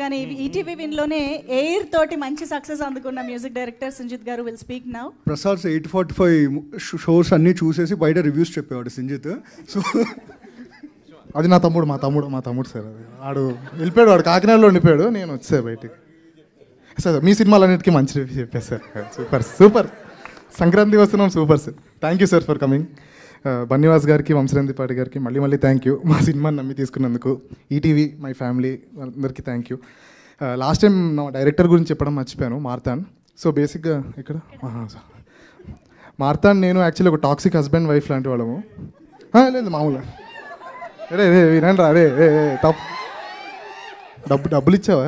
గానీ ETV విన్లోనే air తోటి మంచి సక్సెస్ అందుకున్న మ్యూజిక్ డైరెక్టర్ సంజిత్ గారు will speak now. Prasad 845 shows అన్నీ చూసేసి బయట రివ్యూస్ చెప్పేవాడు సంజిత్. సో అది మా తమ్ముడు సార్. అది వాడు వెళ్ళిపోయాడు, వాడు కాకినాడలో ఉండిపోయాడు, నేను వచ్చా బయటికి. సార్ మీ సినిమాలన్నిటికీ మంచి రివ్యూ చెప్పారు సార్. సూపర్ సంక్రాంతి వస్తున్నాం, super sir. Thank you sir for coming. Bunny Vas గారికి, వంశరందిపాటి గారికి మళ్ళీ థ్యాంక్ యూ మా సినిమాని నమ్మి తీసుకున్నందుకు. ఈటీవీ మై ఫ్యామిలీ అందరికీ థ్యాంక్ యూ. లాస్ట్ టైం నా డైరెక్టర్ గురించి చెప్పడం మర్చిపోయాను, మార్తాన్. సో బేసిక్గా ఇక్కడ మార్తాన్ నేను యాక్చువల్లీ ఒక టాక్సిక్ హస్బెండ్ వైఫ్ లాంటి వాళ్ళము. లేదు మామూలుగా అరే వినండి రా, అరే డబ్బులు ఇచ్చావా?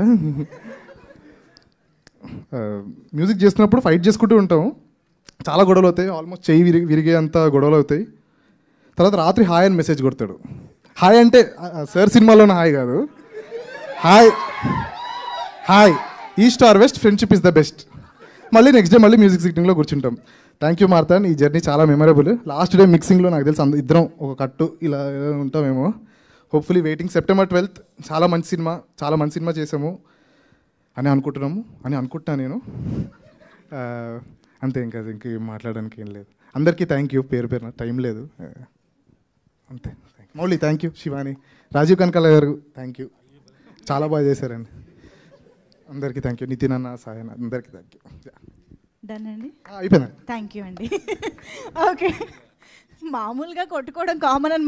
మ్యూజిక్ చేస్తున్నప్పుడు ఫైట్ చేసుకుంటూ ఉంటాము, చాలా గొడవలు అవుతాయి, ఆల్మోస్ట్ చెయ్యి విరిగే అంత గొడవలు అవుతాయి. తర్వాత రాత్రి హాయ్ అని మెసేజ్ కొడతాడు. హాయ్ అంటే సార్ సినిమాలోనే హాయ్ కాదు, hi east or west, friendship is the best. మళ్ళీ నెక్స్ట్ డే మళ్ళీ మ్యూజిక్ సిట్టింగ్లో కూర్చుంటాం. థ్యాంక్ యూ మార్తాన్, ఈ జర్నీ చాలా మెమరబుల్. లాస్ట్ డే మిక్సింగ్లో నాకు తెలిసి ఇద్దరం ఒక కట్టు ఇలా ఉంటామేమో. Hopefully waiting September 12th. చాలా మంచి సినిమా చేసాము అని అనుకుంటున్నాను నేను. అంతే, ఇంక మాట్లాడడానికి ఏం లేదు. అందరికీ థ్యాంక్ యూ, పేరు టైం లేదు అంతే. మౌలి థ్యాంక్ యూ, శివాని, రాజీవ్ కనకాల గారు థ్యాంక్ యూ, చాలా బాగా చేశారండి. అందరికీ థ్యాంక్ యూ, నితిన్ అన్న, సాయన, అందరికీ థ్యాంక్ యూ. డన్ అండి, అయిపోయిందండి. థ్యాంక్ యూ అండి. ఓకే, మామూలుగా కొట్టుకోవడం కామన్ అని